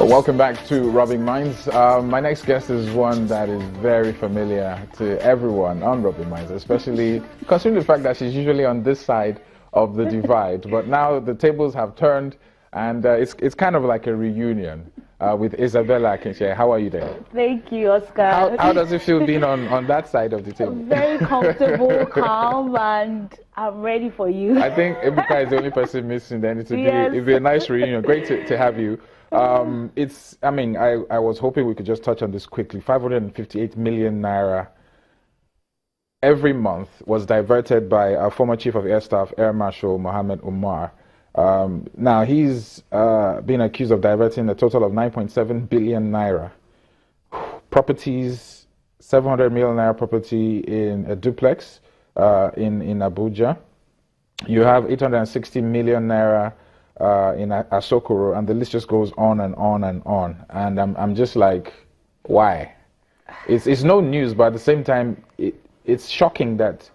Welcome back to Rubbing Minds. My next guest is one that is very familiar to everyone on Rubbing Minds, especially considering the fact that she's usually on this side of the divide. But now the tables have turned, and it's kind of like a reunion with Isabella Akinche. How are you there? Thank you, Oscar. How does it feel being on that side of the table? Very comfortable, calm, and I'm ready for you. I think Ebuka is the only person missing. Then it'd be a nice reunion. Great to have you. I was hoping we could just touch on this quickly. 558 million naira every month was diverted by our former Chief of Air Staff, Air Marshal Mohammed Umar. Now he's been accused of diverting a total of 9.7 billion naira. Properties, 700 million naira property in a duplex in Abuja. You have 860 million naira in Asokoro, and the list just goes on and on and on. And I'm just like, why? It's no news, but at the same time, it's shocking that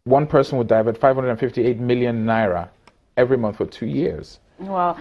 one person would divert 558 million naira every month for 2 years. Wow.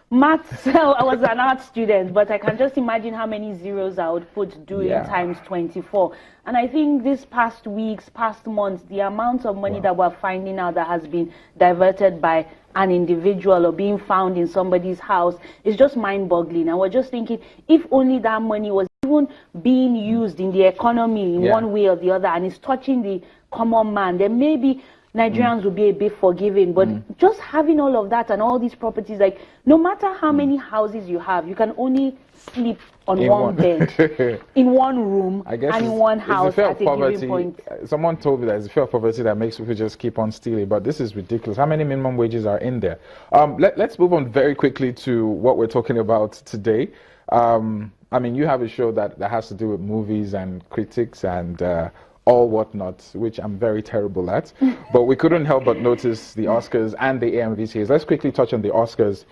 Maths, I was an art student, but I can just imagine how many zeros I would put doing times 24. And I think these past weeks, past months, the amount of money that we're finding out that has been diverted by an individual or being found in somebody's house is just mind-boggling. And we're just thinking, if only that money was even being used in the economy in one way or the other, and it's touching the common man, then maybe Nigerians will be a bit forgiving. But just having all of that and all these properties, like no matter how many houses you have, you can only sleep on one bed, in one room, and in one house at a given point. Someone told me that it's a fear of poverty that makes people just keep on stealing, but this is ridiculous. How many minimum wages are in there? Let's move on very quickly to what we're talking about today. You have a show that has to do with movies and critics and all whatnot, which I'm very terrible at. But we couldn't help but notice the Oscars and the AMVCAs. Let's quickly touch on the Oscars.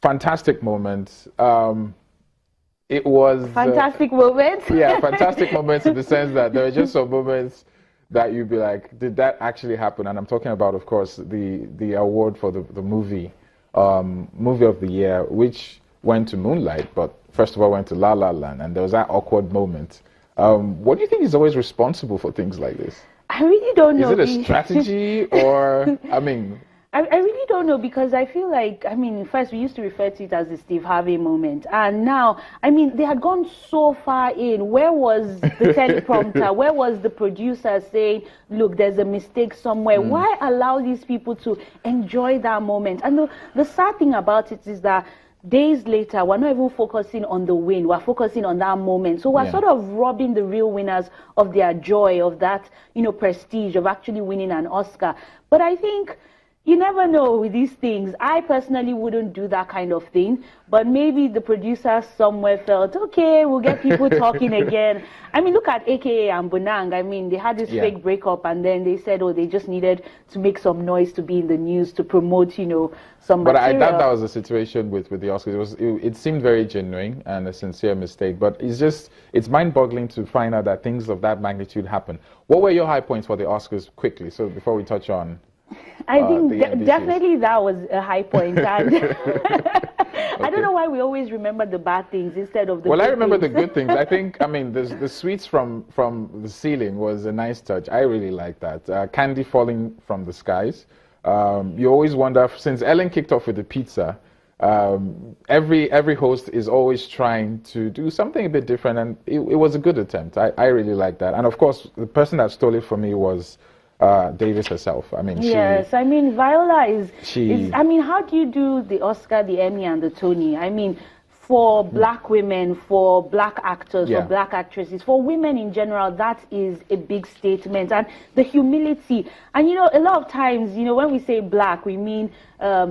Fantastic moment. It was fantastic moments. Yeah, fantastic moments in the sense that there are just some moments that you'd be like, did that actually happen? And I'm talking about, of course, the award for the movie of the year, which went to Moonlight, but first of all went to La La Land, and there was that awkward moment. What do you think is always responsible for things like this? I really don't know. Is it a strategy or, I really don't know, because I feel like, first we used to refer to it as the Steve Harvey moment. And now, they had gone so far in. Where was the teleprompter? Where was the producer saying, look, there's a mistake somewhere? Why allow these people to enjoy that moment? And the sad thing about it is that days later, we're not even focusing on the win. We're focusing on that moment. So we're sort of robbing the real winners of their joy, of that, prestige of actually winning an Oscar. But I think you never know with these things. I personally wouldn't do that kind of thing, but maybe the producers somewhere felt, okay, we'll get people talking again. Look at AKA and Bonang. They had this fake breakup, and then they said, oh, they just needed to make some noise to be in the news to promote, some material. But I doubt that was the situation with the Oscars. It seemed very genuine and a sincere mistake, but it's mind-boggling to find out that things of that magnitude happen. What were your high points for the Oscars, quickly, so before we touch on I think definitely that was a high point. And I don't know why we always remember the bad things instead of the good things. I remember the good things. I think, the sweets from the ceiling was a nice touch. I really like that. Candy falling from the skies. You always wonder, since Ellen kicked off with the pizza, every host is always trying to do something a bit different, and it was a good attempt. I really like that. And of course, the person that stole it from me was Davis herself. Yes, Viola is, how do you do the Oscar, the Emmy, and the Tony? For black women, for black actors, for black actresses, for women in general, that is a big statement. And the humility. And, a lot of times, when we say black, we mean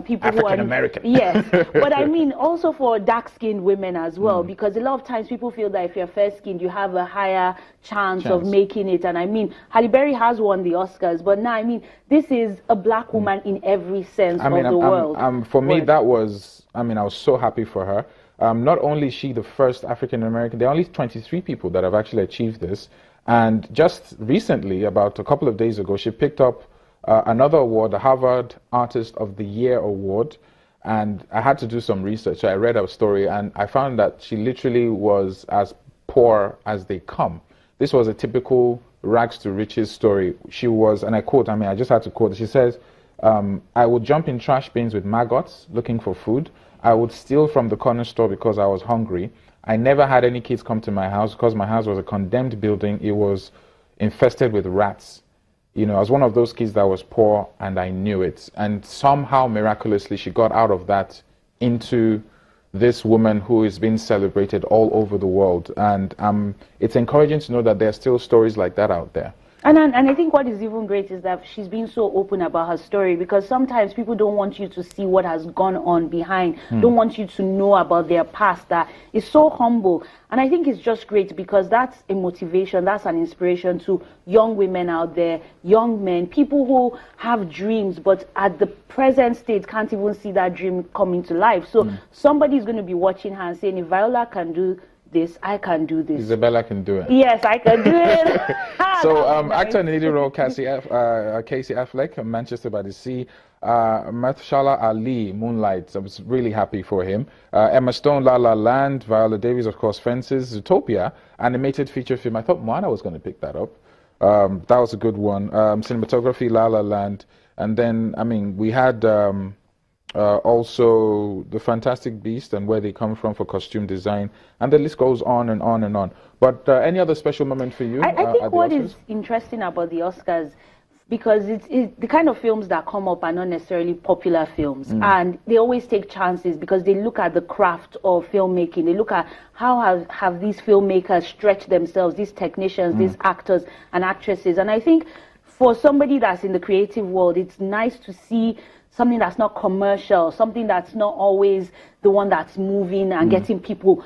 people who are African-American. Yes. But also for dark-skinned women as well, because a lot of times people feel that if you're fair-skinned, you have a higher chance of making it. And Halle Berry has won the Oscars, but now, this is a black woman in every sense of the world. For me, that was, I was so happy for her. Not only is she the first African-American, there are only 23 people that have actually achieved this. And just recently, about a couple of days ago, she picked up another award, the Harvard Artist of the Year Award. And I had to do some research. So I read her story, and I found that she literally was as poor as they come. This was a typical rags to riches story. She was, and I quote, I just had to quote, she says, I would jump in trash bins with maggots looking for food. I would steal from the corner store because I was hungry. I never had any kids come to my house because my house was a condemned building. It was infested with rats. I was one of those kids that was poor, and I knew it. And somehow, miraculously, she got out of that into this woman who is being celebrated all over the world. And it's encouraging to know that there are still stories like that out there. And I think what is even great is that she's been so open about her story, because sometimes people don't want you to see what has gone on behind, don't want you to know about their past. That is so humble. And I think it's just great, because that's a motivation, that's an inspiration to young women out there, young men, people who have dreams, but at the present state can't even see that dream coming to life. So somebody's going to be watching her and saying, if Viola can do this, I can do this. Isabella can do it. Yes, I can do it. So, actor in the leading role, Casey Affleck, Manchester by the Sea. Mahershala Ali, Moonlight. I was really happy for him. Emma Stone, La La Land. Viola Davis, of course, Fences. Zootopia, animated feature film. I thought Moana was going to pick that up. That was a good one. Cinematography, La La Land. And then, we had also The Fantastic Beast and Where They Come From for costume design. And the list goes on and on and on. But any other special moment for you? I think what is interesting about the Oscars, because it's the kind of films that come up are not necessarily popular films, and they always take chances because they look at the craft of filmmaking. They look at how have these filmmakers stretched themselves, these technicians, these actors and actresses. And I think for somebody that's in the creative world, it's nice to see something that's not commercial, something that's not always the one that's moving and getting people